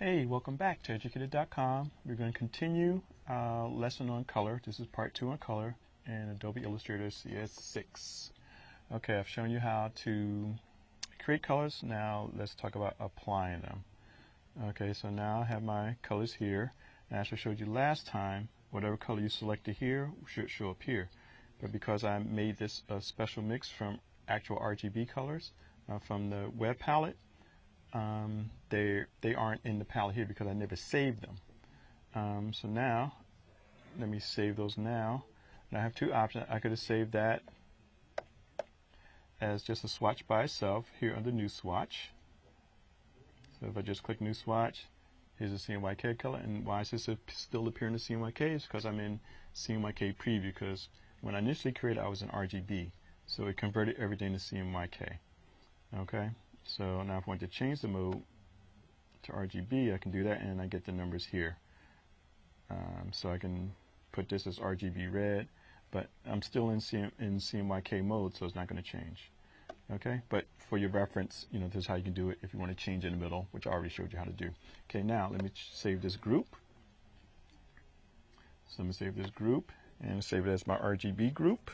Hey, welcome back to educated.com. We're going to continue our lesson on color. This is part 2 on color in Adobe Illustrator CS6. Okay, I've shown you how to create colors. Now let's talk about applying them. Okay, so now I have my colors here. And as I showed you last time, whatever color you selected here should show up here. But because I made this a special mix from actual RGB colors from the web palette, they aren't in the palette here because I never saved them. So now, let me save those now. And I have two options. I could have saved that as just a swatch by itself here under New Swatch. So if I just click New Swatch, here's a CMYK color. And why is this still appearing in CMYK? It's because I'm in CMYK preview, because when I initially created, I was in RGB. So it converted everything to CMYK. Okay. So now if I want to change the mode to RGB, I can do that, and I get the numbers here. So I can put this as RGB red, but I'm still in CMYK mode, so it's not going to change. Okay, but for your reference, this is how you can do it if you want to change in the middle, which I already showed you how to do. Okay, now let me save this group. So I'm going to save this group and save it as my RGB group.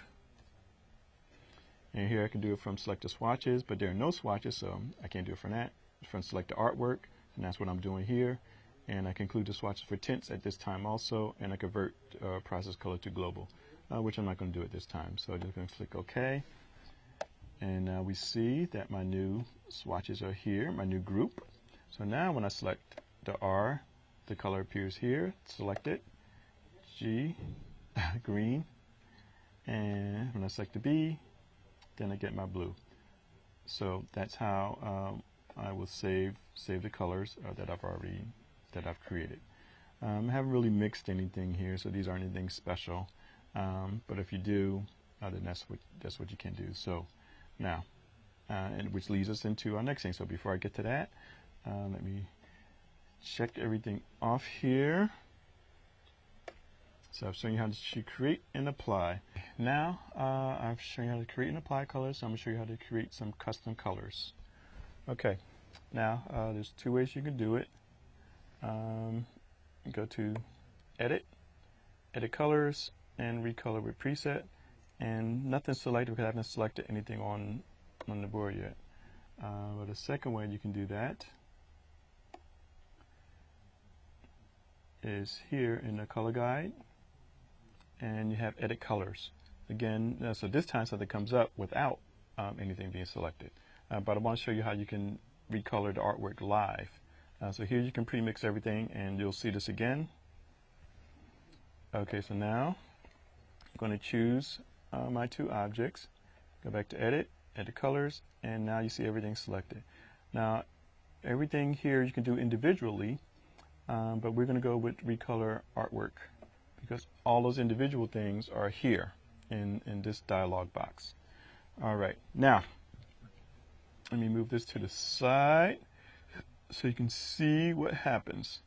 And here I can do it from select the swatches, but there are no swatches, so I can't do it from that. From select the artwork, and that's what I'm doing here. And I can include the swatches for tints at this time also, and I convert process color to global, which I'm not going to do at this time. So I'm just going to click OK. And now we see that my new swatches are here, my new group. So now when I select the R, the color appears here. Select it, G, green. And when I select the B, then I get my blue. So that's how I will save the colors that I've created. I haven't really mixed anything here, so these aren't anything special. But if you do, then that's what you can do. So now, and which leads us into our next thing. So before I get to that, let me check everything off here. So I've shown you how to create and apply. Now I've shown you how to create and apply colors. So I'm going to show you how to create some custom colors. Okay, now there's two ways you can do it. Go to Edit, Edit Colors, and Recolor with Preset. And nothing's selected because I haven't selected anything on the board yet. But the second way you can do that is here in the color guide. And you have edit colors. Again, so this time something comes up without anything being selected. But I want to show you how you can recolor the artwork live. So here you can pre-mix everything, and you'll see this again. Okay, so now I'm going to choose my two objects. Go back to Edit, Edit Colors, and now you see everything selected. Now, everything here you can do individually, but we're going to go with Recolor Artwork, because all those individual things are here in this dialog box. All right, now let me move this to the side so you can see what happens.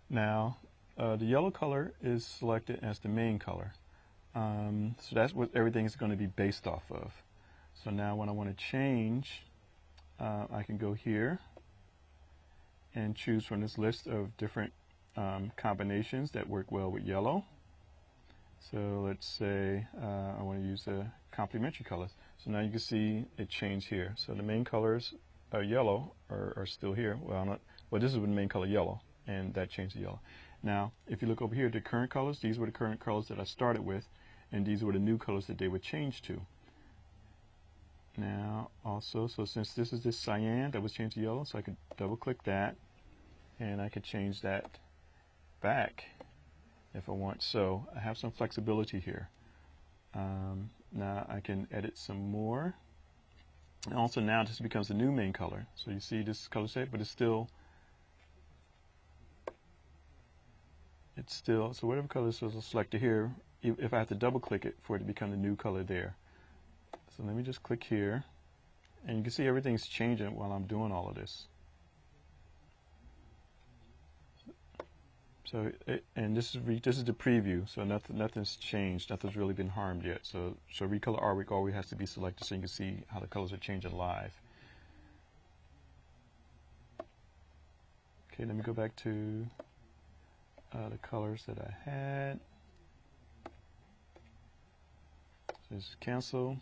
Now the yellow color is selected as the main color, so that's what everything is going to be based off of. So now when I want to change, I can go here and choose from this list of different combinations that work well with yellow. So let's say I want to use the complementary colors. So now you can see it changed here. So the main colors are yellow are still here. Well, this is the main color yellow, and that changed to yellow. Now, if you look over here, the current colors, these were the current colors that I started with, and these were the new colors that they would change to. Now, also, so since this is this cyan that was changed to yellow, so I could double click that, and I could change that back if I want. So I have some flexibility here. Now I can edit some more. And also now this becomes the new main color. So you see this color shape, but it's still, so whatever color is selected here, if I have to double click it for it to become the new color there. So let me just click here, and you can see everything's changing while I'm doing all of this. So and this is the preview, so nothing's changed, nothing's really been harmed yet. So Recolor Artwork always has to be selected so you can see how the colors are changing live. Okay, let me go back to the colors that I had. So just cancel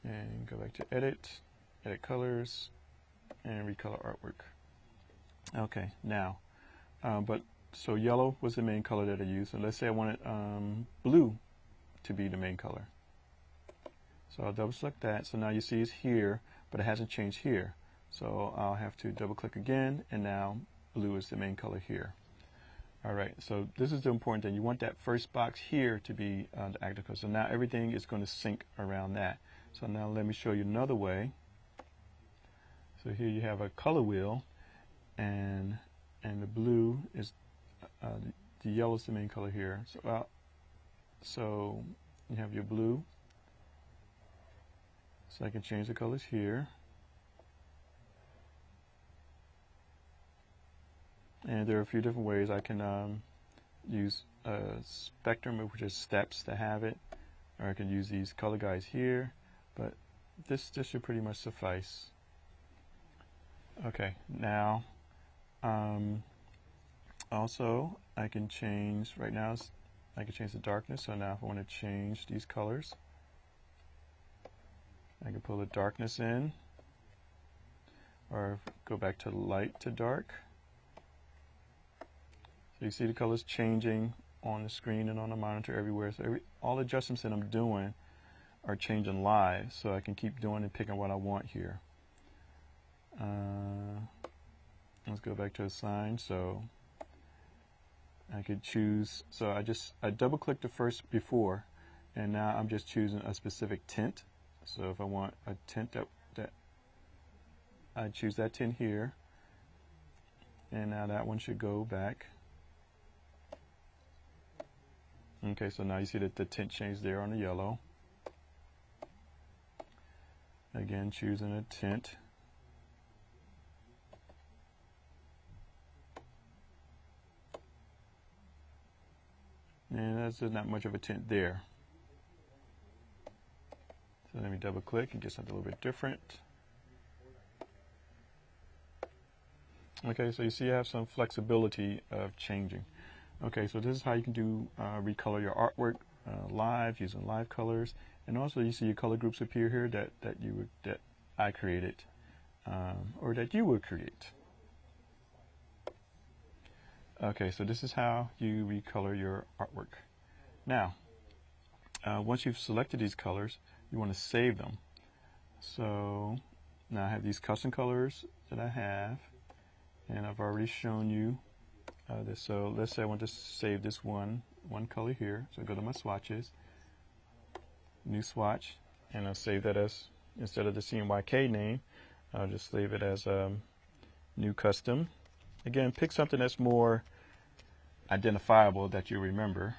and go back to edit colors, and recolor artwork. Okay, now, so yellow was the main color that I used. And let's say I wanted blue to be the main color. So I'll double select that. So now you see it's here, but it hasn't changed here. So I'll have to double click again, and now blue is the main color here. All right, so this is the important thing. You want that first box here to be the active color. So now everything is going to sync around that. So now let me show you another way. So here you have a color wheel, and the blue is the yellow is the main color here. So you have your blue. So I can change the colors here. And there are a few different ways I can use a spectrum, which is steps to have it, or I can use these color guides here, but this should pretty much suffice. Okay, now also I can change, right now I can change the darkness. So now if I want to change these colors, I can pull the darkness in, or go back to light to dark. So you see the colors changing on the screen and on the monitor everywhere. So all the adjustments that I'm doing are changing live, so I can keep doing and picking what I want here. Let's go back to assign. So I could choose, so I double click the first before, and now I'm just choosing a specific tint. So if I want a tint that I choose that tint here, and now that one should go back. Okay, so now you see that the tint changed there on the yellow. Again, choosing a tint. And that's not much of a tint there. So let me double click and get something a little bit different. Okay, so you see you have some flexibility of changing. Okay, so this is how you can do recolor your artwork live using live colors, and also you see your color groups appear here that I created or that you would create. Okay, so this is how you recolor your artwork. Now, once you've selected these colors, you want to save them. So now I have these custom colors that I have, and I've already shown you this. So let's say I want to save this one color here. So I go to my swatches, new swatch, and I'll save that as, instead of the CMYK name, I'll just save it as new custom. Again, pick something that's more identifiable that you remember.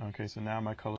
Okay, so now my color